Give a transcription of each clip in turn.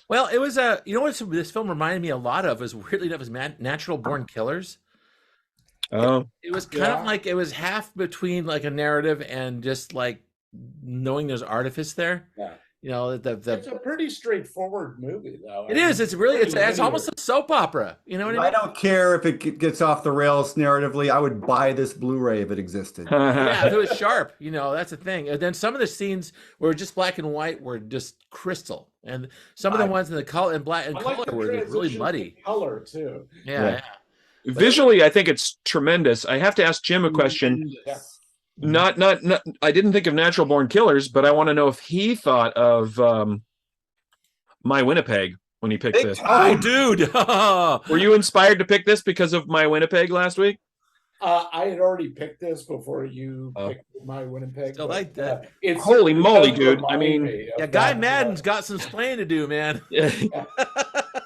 Well, it was you know what this film reminded me a lot of is weirdly enough is Natural Born Killers. It, Oh, it was kind of Yeah. like it was half between like a narrative and just like knowing there's artifice there. Yeah. You know, It's a pretty straightforward movie, though. it is. It's really it's pretty almost a soap opera. You know what I I mean? don't care if it gets off the rails narratively. I would buy this Blu-ray if it existed. Yeah, if it was sharp, you know, that's the thing. And then some of the scenes were just black and white were just crystal, and some of the ones in the color and black and I like color the were just really transition to muddy. color too. Yeah. Visually, I think it's tremendous. I have to ask Jim a question. Yeah. Not. I didn't think of Natural Born Killers, but I want to know if he thought of My Winnipeg when he picked Big this. Oh, time. dude. Were you inspired to pick this because of My Winnipeg last week? I had already picked this before you Oh. picked My Winnipeg. Still but, like that. It Holy certainly moly, does dude. I remind mean- me of Yeah, Guy that, Madden's got some explaining to do, man.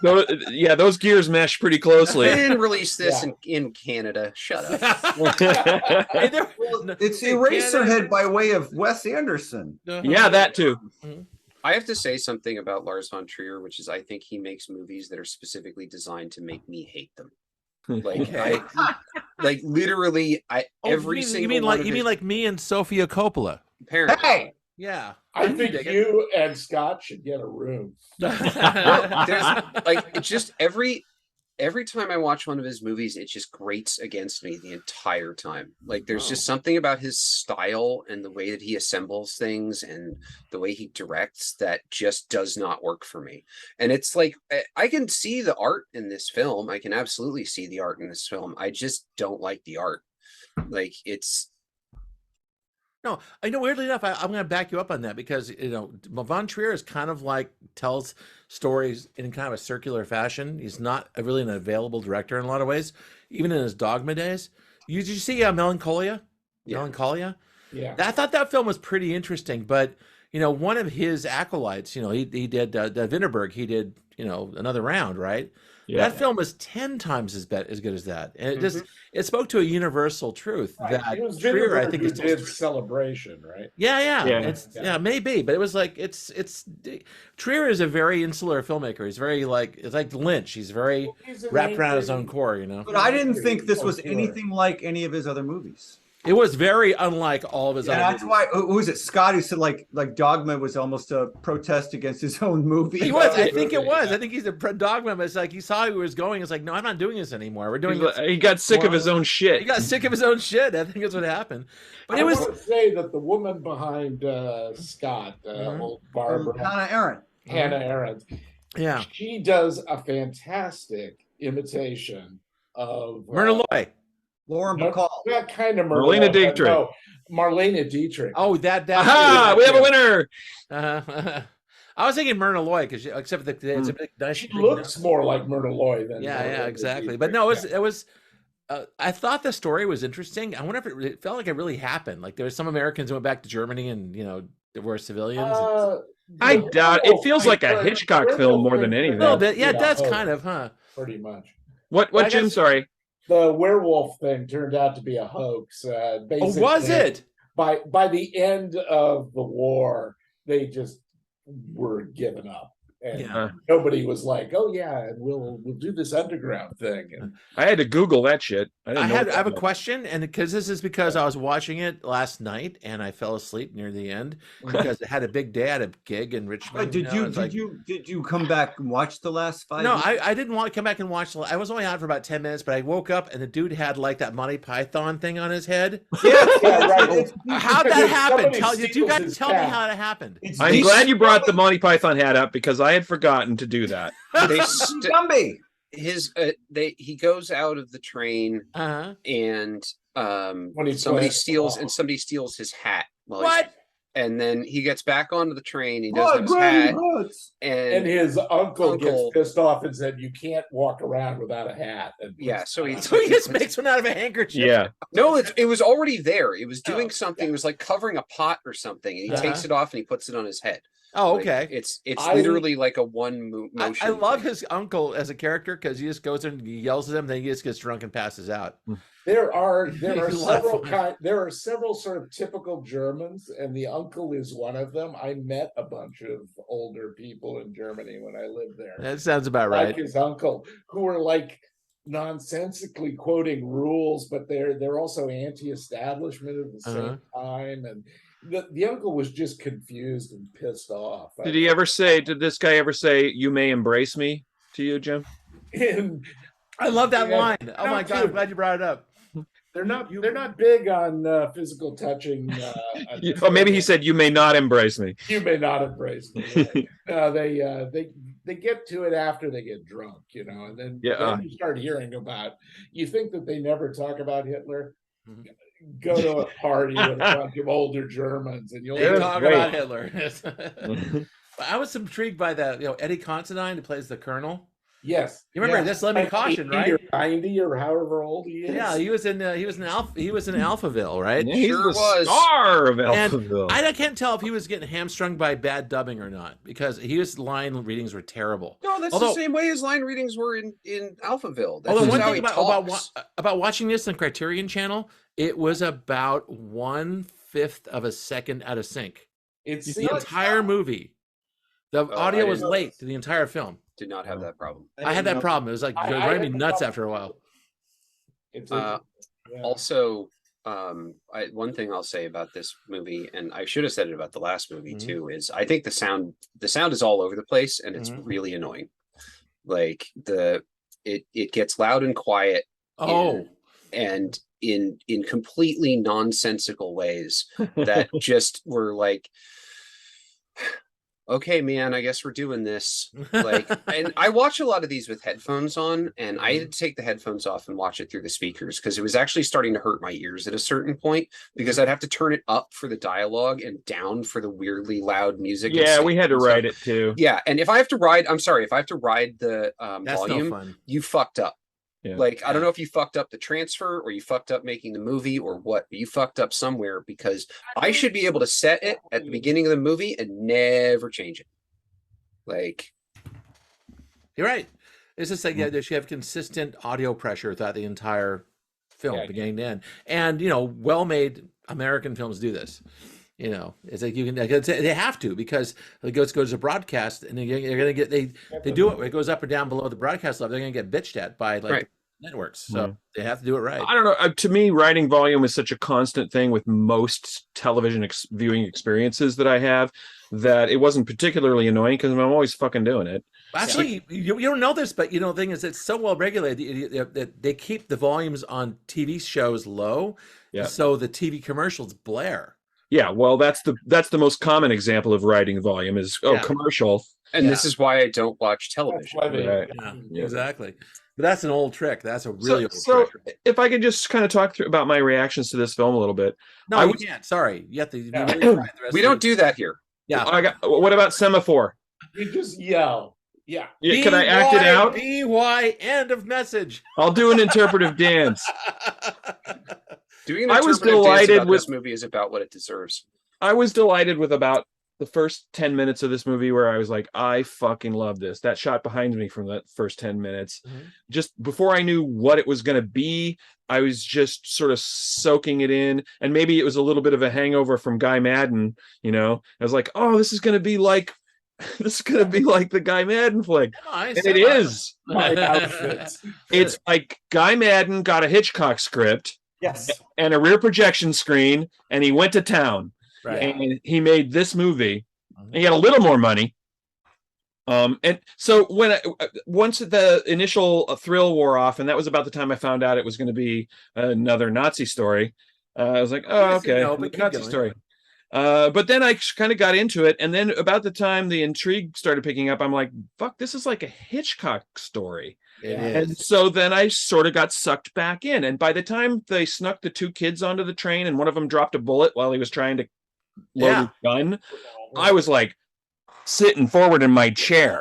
Those gears mesh pretty They closely. didn't release this Yeah. in Canada. Shut up. Hey, there- no, It's hey, Eraserhead by way of Wes Anderson. Canada- Yeah, that too. I have to say something about Lars von Trier, which is I think he makes movies that are specifically designed to make me hate them. Like Okay. like literally, Oh, every you mean, single you mean one like of you his- mean like me and Sofia Coppola? apparently. Hey, Yeah. I think dig it. you and Scott should get a room. There's like it's just every time I watch one of his movies, it just grates against me the entire time. Like there's just something about his style and the way that he assembles things and the way he directs that just does not work for me. And it's like I can see the art in this film. I can absolutely see the art in this film. I just don't like the art. Like it's No, I know. Weirdly enough, I'm going to back you up on that because you know Von Trier is kind of like tells stories in kind of a circular fashion. He's not really an available director in a lot of ways, even in his Dogma days. Did you see Melancholia? Yeah. Melancholia. Yeah. I thought that film was pretty interesting, but you know, one of his acolytes, you know, he did Vinterberg. He did Another Round, right? Yeah. That film was 10 times as good as that, and it spoke to a universal truth that It was Trier, I Vinterberg think, who is still did Celebration, right? yeah. Yeah. It's maybe, but it was like it's Trier is a very insular filmmaker. He's very it's like Lynch. He's very He's an wrapped around his own angry- core, you know. but I didn't think this was Oh, sure. anything like any of his other movies. It was very unlike all of his And other that's movies. why who was it? Scott who said like Dogma was almost a protest against his own movie. He was. I Yeah. think it was. I think he's a dogma. But it's like he saw he was going. It's like, no, I'm not doing this anymore. We're doing this. He got sick of his own He shit. got sick of his own shit. I think that's what happened. But I it was. want to say that the woman behind Scott, old Barbara, Hannah Arendt. Hannah Arendt, Yeah. she does a fantastic imitation of Myrna Loy. Lauren no, Bacall. not kind of Marlene Dietrich. No, Marlene Dietrich. Oh, that. Aha! We have a winner. I was thinking Myrna Loy because except that it's a big nice. She big looks more like Myrna Loy than Yeah, Marlene exactly. Dietrich. But no, Yeah. it was. I thought the story was interesting. I wonder if it felt like it really happened. Like there were some Americans who went back to Germany and were civilians. I the doubt it. werewolf Feels like a thing- Hitchcock werewolf film more thing than turned anything. a little out to bit. Yeah, be a that's hoax, kind of, huh? pretty much. What, I Jim? guess- Sorry. The werewolf thing turned out to be a hoax. Oh, Basically, was it? By the end of the war, they just were given up, and Yeah. nobody was like, "Oh yeah, and we'll do this underground thing." And I had to Google that shit. I didn't know what have a that was. question, and because this is because I was watching it last night and I fell asleep near the end because it had a big day at a gig in Richmond. Did you come back and watch the last 5 No, minutes? I didn't want to come back and watch. I was only on for about 10 minutes, but I woke up and the dude had like that Monty Python thing on his head. Yeah, right. How'd that happen? Somebody Do you guys steals tell his me cat. how that happened? It's I'm glad you brought the Monty Python hat up because I had forgotten to do that. they st- Gumby. he goes out of the train Uh-huh. and When he's somebody playing- steals his hat. What? And then he gets back onto the train. He Blood, doesn't have his hat, blood. and and his uncle gets Uncle- pissed off and said, "You can't walk around without a hat." And yeah, so he So he just makes one out of a handkerchief. Yeah. no, it was already there. It was doing Oh, something. It was like covering a pot or something, and he takes it off and he puts it on his head. Oh, Like, okay. it's I- literally like a motion. I love thing. his uncle as a character because he just goes in and he yells at him, then he just gets drunk and passes out. There are It's a lot of fun. there are several sort of typical Germans, and the uncle is one of them. I met a bunch of older people in Germany when I lived there, That sounds about like right. his uncle, who were like nonsensically quoting rules, but they're also anti-establishment at the same time. And the uncle was just confused and pissed off. Did he ever say? Did this guy ever say, "You may embrace me" to you, Jim? And I love that Yeah. line. Oh my No, God, too. I'm glad you brought it up. they're not big on physical touching. Or maybe he said, "You may not embrace me." You may not embrace me. They get to it after they get drunk, and then, Yeah. then you start hearing about. You think that they never talk about Hitler? Mhm. Go to a party with a bunch of older Germans, and you'll They Yeah, talk great. about Hitler. But I was intrigued by that. Eddie Considine, who plays the Colonel. Yes, You remember yes. this? Let me caution, 80 right? or 90 or however old he is. Yeah, he was in Alphaville, right? Yeah, he's Sure the was. star of And Alphaville. I can't tell if he was getting hamstrung by bad dubbing or not because his line readings were terrible. No, that's Although- the same way his line readings were in Alphaville. That's Although just one how thing he about talks. watching this on Criterion Channel, it was about 1/5 of a second out of sync. It's The entire movie, the audio I was didn't late to the entire film. Did not have that problem. I had that problem. It was like I driving me had nuts that after a while. It's yeah. Also, one thing I'll say about this movie, and I should have said it about the last movie Mhm. too, is I think the sound is all over the place and it's Mhm. really annoying. Like it gets loud and quiet Oh, and in completely nonsensical ways that just were like, okay, man, I guess we're doing this. Like, and I watch a lot of these with headphones on, and I had to take the headphones off and watch it through the speakers because it was actually starting to hurt my ears at a certain point because I'd have to turn it up for the dialogue and down for the weirdly loud music. and Yeah, we had to stuff. write it too. Yeah, and if I have to ride the that's volume, no fun. you fucked up. Yeah. Like, I don't know if you fucked up the transfer or you fucked up making the movie or what, but you fucked up somewhere because I should be able to set it at the beginning of the movie and never change it. Like, You're right. It's just like they should have consistent audio pressure throughout the entire film, Yeah. beginning to end. And well-made American films do this. It's like they have to because it goes to broadcast, and you're gonna get they do it. It goes up or down below the broadcast level. They're gonna get bitched at by Right. networks, so they have to do it right. I don't know. To me, writing volume is such a constant thing with most television viewing experiences that I have that it wasn't particularly annoying because I'm always fucking doing it. Actually, you don't know this, but the thing is, it's so well regulated that they keep the volumes on TV shows low, Yeah. so the TV commercials blare. Yeah, well, that's the most common example of writing volume is Yeah. commercial. and Yeah. this is why I don't watch That's television. why they- Right. Yeah, exactly. But that's an old trick. That's a really old So trick. if I could just kind of talk through about my reactions to this film a little bit. No, I you was- can't. Sorry, you have to. Yeah. We don't do that here. Yeah. What about semaphore? You just yell. Yeah. Yeah, can I act it out? BY, end of message. I'll do an interpretive dance. Doing an I was interpretive dance delighted about with- this movie is about what it deserves. I was delighted with about the first 10 minutes of this movie where I was like, I fucking love this. That shot behind me from that first 10 minutes. Mhm. Just before I knew what it was going to be, I was just sort of soaking it in. And maybe it was a little bit of a hangover from Guy Madden, I was like, oh, this is going to be like the Guy Madden flick. Nice. And it is. My outfits. It's like Guy Madden got a Hitchcock script Yes. and a rear projection screen, and he went to town. Right. And he made this movie. And he had a little more money. And so once the initial thrill wore off, and that was about the time I found out it was going to be another Nazi story, I was like, oh, Yes, okay, but keep Nazi going. story. But then I kind of got into it, and then about the time the intrigue started picking up, I'm like, fuck, this is like a Hitchcock story. It And is. so then I sort of got sucked back in. And by the time they snuck the two kids onto the train and one of them dropped a bullet while he was trying to load Yeah. his gun, I was like sitting forward in my chair.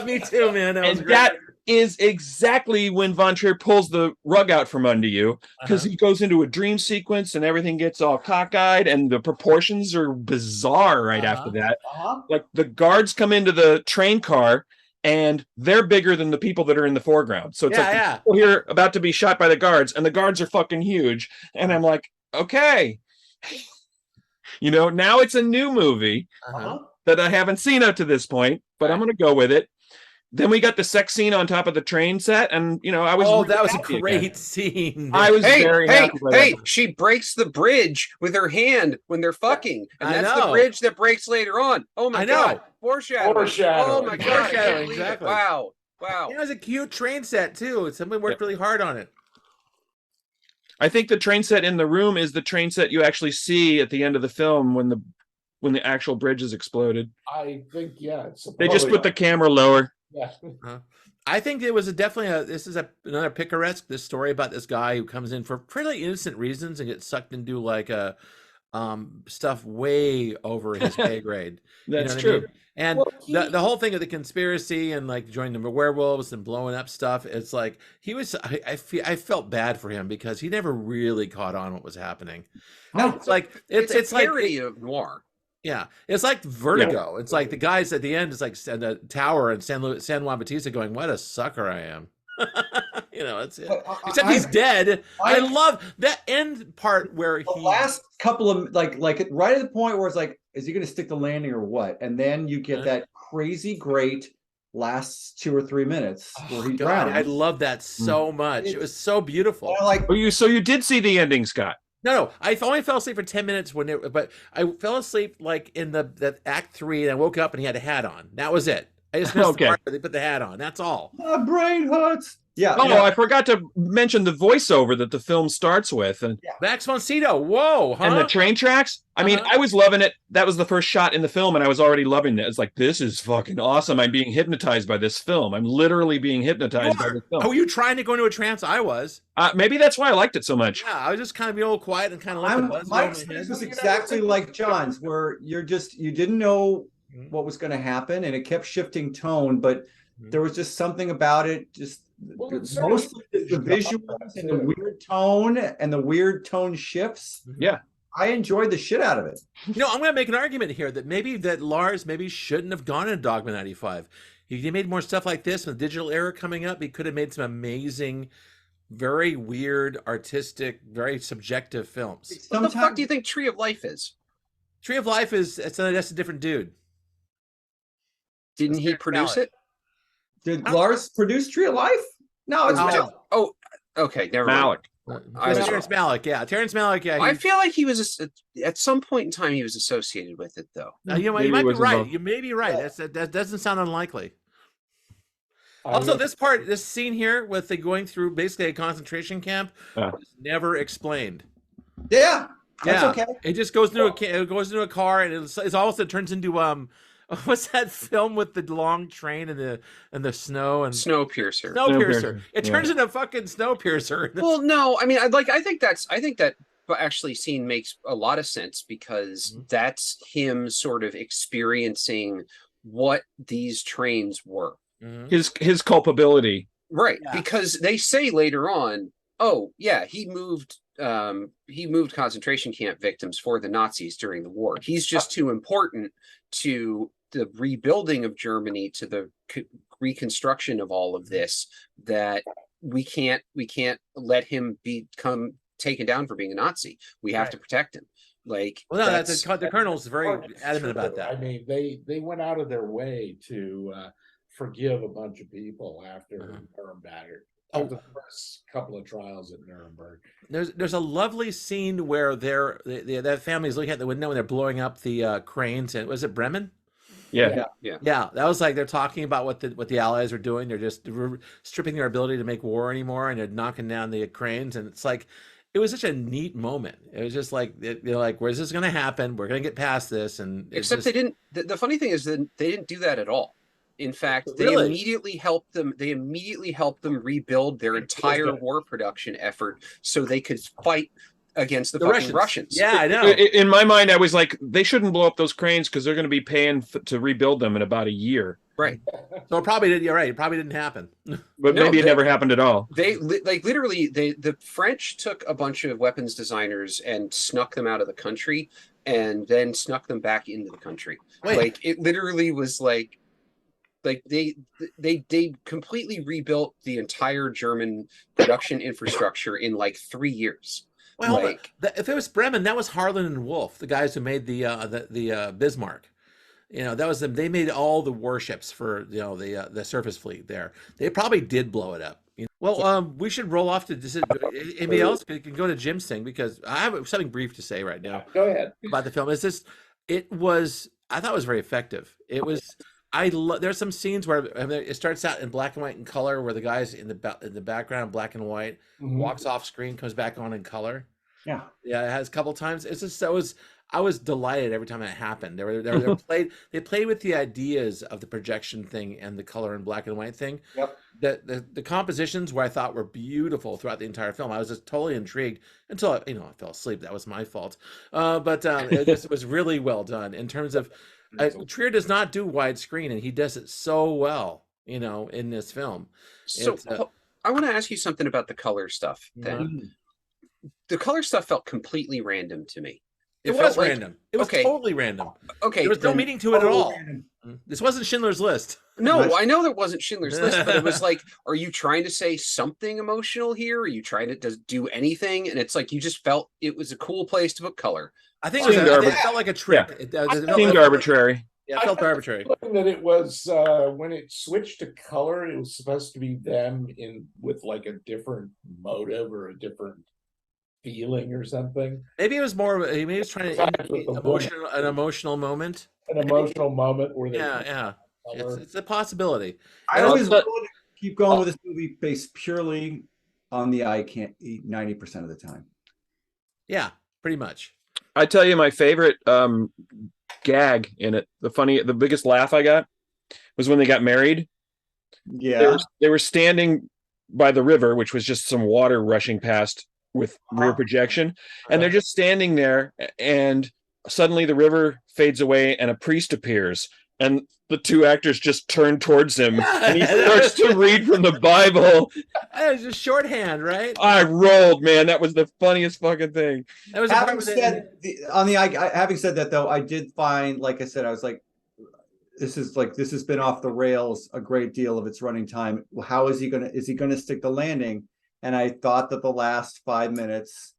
Me too, man. That was And great. is exactly when Von Trier pulls the rug out from under you, because he goes into a dream sequence and everything gets all cockeyed and the proportions are bizarre right after that. Like the guards come into the train car and they're bigger than the people that are in the foreground. So it's like people here about to be shot by the guards and the guards are fucking huge. And I'm like, okay, now it's a new movie that I haven't seen up to this point, but I'm going to go with it. Then we got the sex scene on top of the train set, and I was. Oh, that was a great scene. I was very happy. Hey, she breaks the bridge with her hand when they're fucking, and that's the bridge that breaks later on. Oh my god, foreshadowing. Oh my god, exactly. Wow. It was a cute train set too. Somebody worked really hard on it. I think the train set in the room is the train set you actually see at the end of the film when the actual bridge is exploded. I think they just put the camera lower. Yeah. I think it was another picaresque, this story about this guy who comes in for fairly innocent reasons and gets sucked into like a stuff way over his pay grade. That's true. I mean? And the whole thing of the conspiracy and like joining the werewolves and blowing up stuff, it's like I felt bad for him because he never really caught on what was happening. No, it's like it's like parody of noir. Yeah, it's like Vertigo. Yeah. It's like the guys at the end. It's like the tower and San Juan Bautista going, "What a sucker I am." It's except he's dead. I love that end part where the last couple of like right at the point where it's like, is he going to stick the landing or what? And then you get that crazy great last 2 or 3 minutes where he drowns. I love that so much. It was so beautiful. So you did see the ending, Scott? No, I only fell asleep for 10 minutes but I fell asleep like in the act 3 and I woke up and he had a hat on. That was it. I just missed the part where they put the hat on. That's all. My brain hurts. Yeah. Oh, I forgot to mention the voiceover that the film starts with. And Max von Sydow. Whoa, huh? And the train tracks. I mean, I was loving it. That was the first shot in the film, and I was already loving it. It's like, this is fucking awesome. I'm being hypnotized by this film. I'm literally being hypnotized by this film. Oh, were you trying to go into a trance? I was. Maybe that's why I liked it so much. Yeah, I was just kind of being all quiet and kind of my experience was exactly like John's, where you didn't know what was going to happen, and it kept shifting tone, but there was just something about it. Just mostly the visuals and the weird tone and the weird tone shifts. Yeah. I enjoyed the shit out of it. I'm going to make an argument here that Lars shouldn't have gone into Dogma 95. He made more stuff like this with the digital era coming up. He could have made some amazing, very weird, artistic, very subjective films. What the fuck do you think Tree of Life is? Tree of Life that's a different dude. Didn't he produce it? Did Lars produce Tree of Life? No, it's Malick. Oh, okay, never mind. Terrence Malick, yeah. Terrence Malick, yeah. I feel like he was at some point in time he was associated with it, though. You might be right. You may be right. Yeah. That doesn't sound unlikely. Also, this scene here with the going through basically a concentration camp was never explained. Yeah, that's okay. It just goes into a car, and it also turns into what's that film with the long train and the snow and Snowpiercer. It turns into fucking Snowpiercer. Well, no, I mean, I think that actually scene makes a lot of sense because that's him sort of experiencing what these trains were. His culpability, right? Yeah. Because they say later on, oh yeah, he moved concentration camp victims for the Nazis during the war. He's just too important to the rebuilding of Germany, to the reconstruction of all of this, that we can't let him become taken down for being a Nazi. We have to protect him. The colonel's very adamant about that. I mean, they went out of their way to forgive a bunch of people after Nuremberg. The first couple of trials at Nuremberg. There's a lovely scene where that family's looking out the window and they're blowing up the cranes. And was it Bremen? Yeah. That was like they're talking about what the Allies are doing. They're just stripping their ability to make war anymore, and they're knocking down the cranes. And it's like, it was such a neat moment. It was just like they're like, "Where's this going to happen? We're going to get past this." And they didn't. The funny thing is that they didn't do that at all. In fact, they immediately helped them rebuild their entire war production effort so they could fight against the fucking Russians. Yeah, I know. In my mind, I was like, they shouldn't blow up those cranes because they're going to be paying to rebuild them in about a year. Right. So it probably did. You're right. It probably didn't happen. But No, maybe it never happened at all. They like literally the French took a bunch of weapons designers and snuck them out of the country and then snuck them back into the country. Wait. Like it literally was like they completely rebuilt the entire German production infrastructure in like 3 years. Well, Like, if it was Bremen, that was Harlan and Wolff, the guys who made the Bismarck. You know, that was them. They made all the warships for the surface fleet there. They probably did blow it up. You know? Well, we should roll off to anybody else can go to Jim's thing because I have something brief to say right now. Go ahead. About the film. I thought it was very effective. It was. There's some scenes where it starts out in black and white and color, where the guy's in the background, black and white, walks off screen, comes back on in color. Yeah, it has a couple times. It's just I was delighted every time that happened. They played with the ideas of the projection thing and the color and black and white thing. Yep. The compositions where I thought were beautiful throughout the entire film. I was just totally intrigued until I fell asleep. That was my fault. But it was really well done in terms of. Trier does not do widescreen, and he does it so well, in this film. So I want to ask you something about the color stuff. Then the color stuff felt completely random to me. It was random. It was totally random. Okay, there was no meaning to it at all. This wasn't Schindler's List. No, I know that wasn't Schindler's List, but it was like, are you trying to say something emotional here? Are you trying to do anything? And it's like you just felt it was a cool place to put color. I think it felt like a trick. Yeah. It seemed arbitrary. Yeah, it felt arbitrary. That it was when it switched to color, it was supposed to be them with like a different motive or a different feeling or something. Maybe it was more. Maybe he was trying to indicate an emotional moment. An emotional moment where they it's a possibility. I always willing to keep going with this movie based purely on the eye can't eat 90% of the time. Yeah, pretty much. I tell you, my favorite gag in it, the biggest laugh I got was when they got married. Yeah, they were standing by the river, which was just some water rushing past with rear projection, and they're just standing there, and suddenly the river fades away and a priest appears, and the two actors just turn towards him and he starts to read from the Bible. It was just shorthand, right? I rolled, man. That was the funniest fucking thing. That was having said that though, I did find, like I said, I was like, this has been off the rails a great deal of its running time. How is he gonna stick the landing? And I thought that the last 5 minutes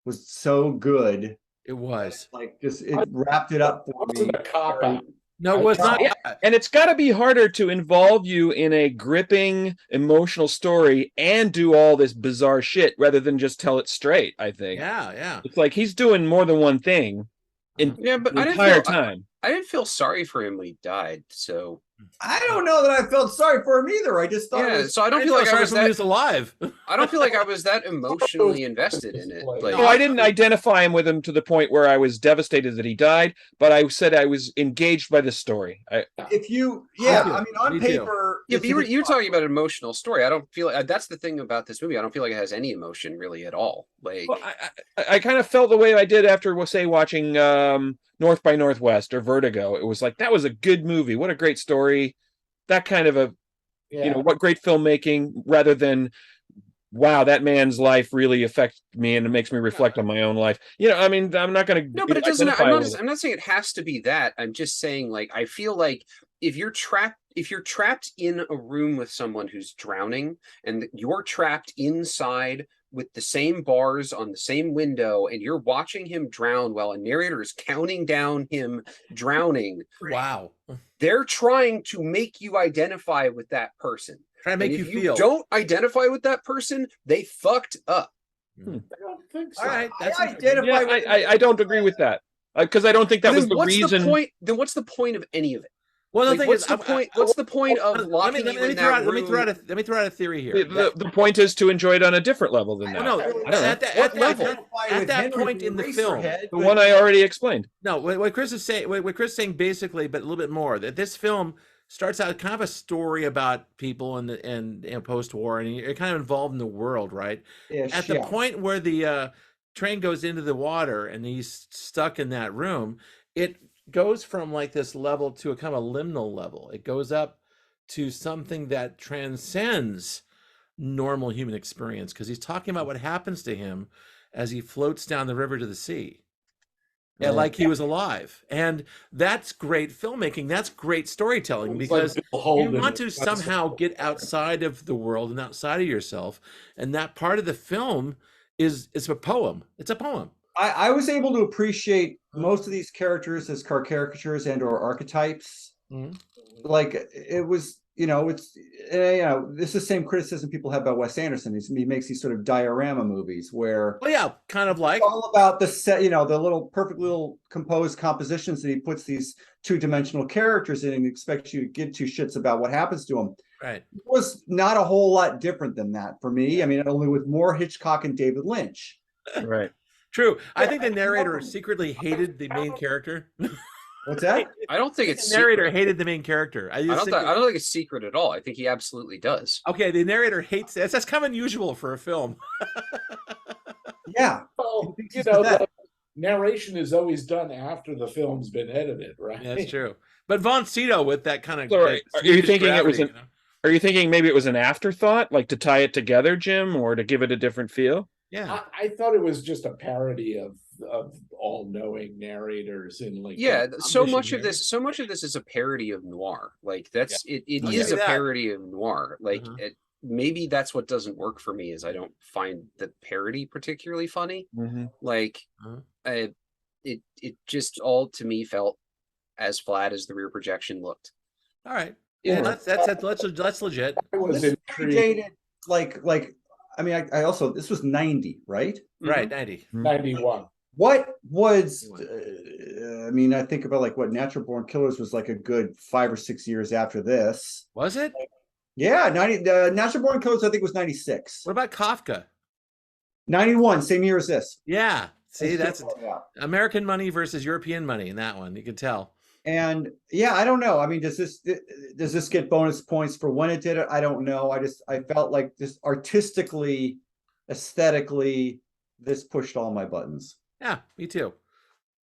was so good. It was it wrapped it up for me. A cop out. No, it was not. And it's got to be harder to involve you in a gripping, emotional story and do all this bizarre shit rather than just tell it straight, I think. Yeah. It's like he's doing more than one thing but the entire time. I didn't feel sorry for him when he died, so I don't know that I felt sorry for him either. I just thought so I don't feel like I was that. He was alive. I don't feel like I was that emotionally invested in it. Like, no, I didn't identify him with him to the point where I was devastated that he died, but I said I was engaged by the story. On paper, but you're talking about an emotional story. I don't feel like that's the thing about this movie. I don't feel like it has any emotion really at all. Like, well, I kind of felt the way I did after, say, watching North by Northwest or Vertigo. It was like, that was a good movie. What a great story. That kind of what great filmmaking, rather than, wow, that man's life really affects me and it makes me reflect on my own life. I mean, I'm not going to. No, but it doesn't. I'm not saying it has to be that. I'm just saying, like, I feel like if you're trapped in a room with someone who's drowning and you're trapped inside with the same bars on the same window and you're watching him drown while a narrator is counting down him drowning. Wow. They're trying to make you identify with that person. Trying to make you feel. Don't identify with that person, they fucked up. I don't think so. All right. I don't agree with that. Because I don't think that was the reason. Then what's the point of any of it? Well, what's the point of locking you in that room? Let me throw out a theory here. The point is to enjoy it on a different level than that. No, at that point in the film, the one I already explained. No, what Chris is saying basically, but a little bit more, that this film starts out kind of a story about people and post-war, and you're kind of involved in the world, right? At the point where the train goes into the water and he's stuck in that room, goes from like this level to a kind of a liminal level. It goes up to something that transcends normal human experience because he's talking about what happens to him as he floats down the river to the sea. Yeah, like he was alive. And that's great filmmaking. That's great storytelling because you want to somehow get outside of the world and outside of yourself. And that part of the film is a poem. It's a poem. I was able to appreciate most of these characters as caricatures and or archetypes. Like it was, it's this is the same criticism people have about Wes Anderson. He makes these sort of diorama movies where, kind of like it's all about the set, the little perfect little composed compositions that he puts these two-dimensional characters in and expects you to give two shits about what happens to them. Right. It was not a whole lot different than that for me. I mean, only with more Hitchcock and David Lynch. Right. True. I think the narrator secretly hated the main character. What's that? I don't think it's the narrator secret. hated the main character. I don't think it's secret at all. I think he absolutely does. Okay, the narrator hates it. That's kind of unusual for a film. Yeah. Well, the narration is always done after the film's been edited, right? Yeah, that's true. But Von Sydow with that kind of. So are you thinking it was Are you thinking maybe it was an afterthought, like to tie it together, Jim, or to give it a different feel? Yeah, I thought it was just a parody of all-knowing narrators in like. So much of this is a parody of noir. Like that's it is a parody of noir. Like maybe that's what doesn't work for me is I don't find the parody particularly funny. Like it just all to me felt as flat as the rear projection looked. All right. Yeah, that's legit. It was dated like I mean, I also, this was 90, right? Right, 90. 91. What was, I mean, I think about like what Natural Born Killers was like a good 5 or 6 years after this. Was it? Yeah, Natural Born Killers, I think was 96. What about Kafka? 91, same year as this. Yeah. See, that's American money versus European money in that one. You can tell. And yeah, I don't know. I mean, does this get bonus points for when it did it? I don't know. I felt like this artistically, aesthetically, this pushed all my buttons. Yeah, me too.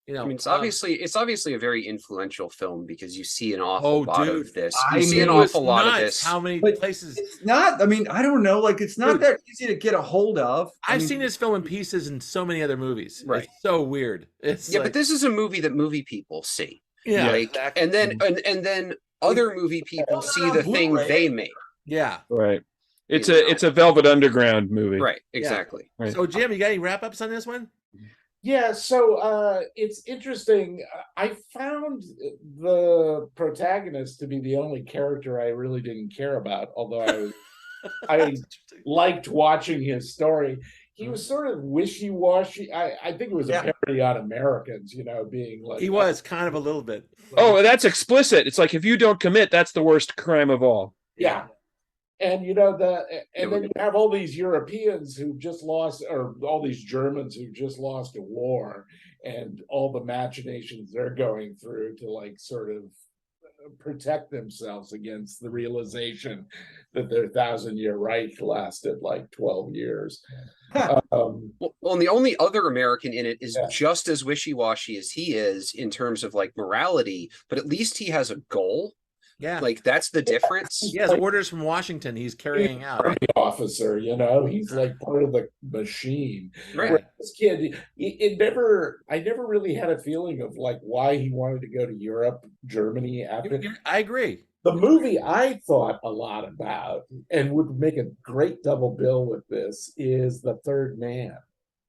I mean, it's obviously a very influential film because you see an awful lot of this. You see an awful lot of this. How many places? It's not. I mean, I don't know. Like, it's not that easy to get a hold of. I've seen this film in pieces in so many other movies. Right. It's so weird. It's but this is a movie that movie people see. Yeah, exactly. and then other movie people see the thing they made. Yeah, right. It's a Velvet Underground movie. Right, exactly. Yeah. Right. So, Jim, you got any wrap ups on this one? Yeah, so it's interesting. I found the protagonist to be the only character I really didn't care about, although I liked watching his story. He was sort of wishy-washy. I think it was a parody on Americans, being like... He was kind of a little bit. Oh, that's explicit. It's like, if you don't commit, that's the worst crime of all. Yeah. And, then you have all these Europeans who just lost, or all these Germans who just lost a war, and all the machinations they're going through to, like, sort of protect themselves against the realization that their 1,000-year Reich lasted like 12 years. And the only other American in it is just as wishy-washy as he is in terms of like morality, but at least he has a goal. Yeah, like that's the difference. He has orders from Washington he's carrying out. Officer, he's like part of the machine. Right. This kid, I never really had a feeling of like why he wanted to go to Europe, Germany after. I agree. The movie I thought a lot about and would make a great double bill with this is The Third Man.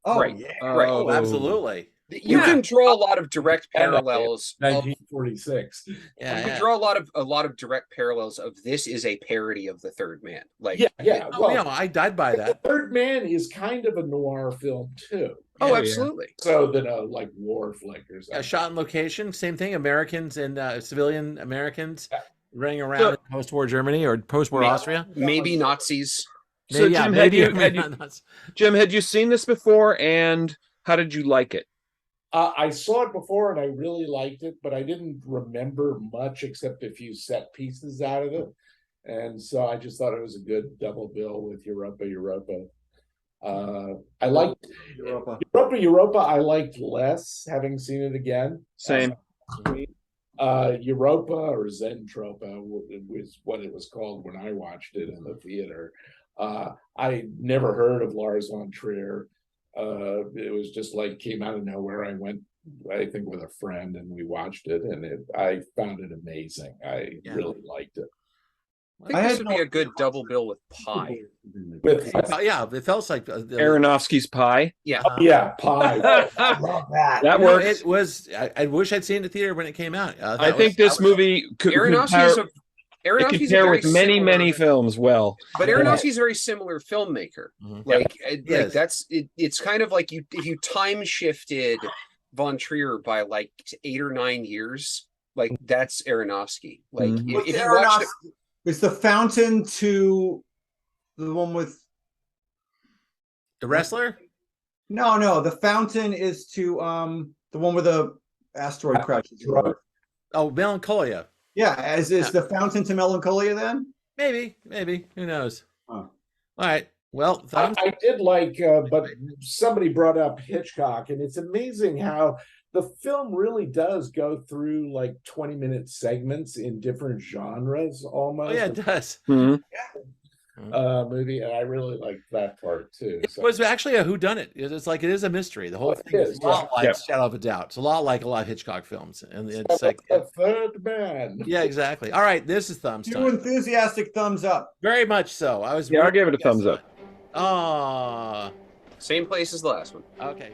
Oh, right. Yeah. Right. Oh, absolutely. You can draw a lot of direct parallels. 1946. You can draw a lot of direct parallels of this is a parody of The Third Man. Like, well, I died by that. The Third Man is kind of a noir film too. Oh, absolutely. So than a like war flick or something. Shot in location, same thing. Americans and civilian Americans running around in post-war Germany or post-war Austria. Maybe Nazis. So Jim, Jim, had you seen this before, and how did you like it? I saw it before and I really liked it, but I didn't remember much except a few set pieces out of it. And so I just thought it was a good double bill with Europa. I liked Europa. I liked less, having seen it again. Same. screen. Europa or Zentropa was what it was called when I watched it in the theater. I never heard of Lars von Trier. It was just like came out of nowhere. I went, I think, with a friend, and we watched it, and I found it amazing. I really liked it. I think this would be a good double bill with Pi. With Yeah, it felt like Aronofsky's Pie. Yeah. yeah, Pi. I love that. That You know, works. it was. I wish I'd seen it in the theater when it came out. I think this movie could Aronofsky's compare, a Aronofsky's compare a very with many, similar, many films well. But Aronofsky's a very similar filmmaker. Like, Yes. that's it. It's kind of like if you time shifted Von Trier by like 8 or 9 years, like that's Aronofsky. Like if you watched it, Is the Fountain to the one with The Wrestler? No, the Fountain is to the one with the asteroid crashes. Oh, Melancholia. Yeah, is the Fountain to Melancholia then? Maybe. Who knows? Huh. All right. Well, I did like, but somebody brought up Hitchcock, and it's amazing how the film really does go through like 20-minute segments in different genres almost. oh yeah, it does. Mhm. Movie, and I really like that part too. It was actually a whodunit. It's like it is a mystery. The whole It thing is is, a lot like Yep. Shadow of a Doubt. It's a lot like a lot of Hitchcock films, and it's like a third man. yeah, exactly. All right, this is thumbs Two time. enthusiastic thumbs up. Very much so. I was. Yeah, I'll give it a thumbs up. Oh, same place as the last one. okay.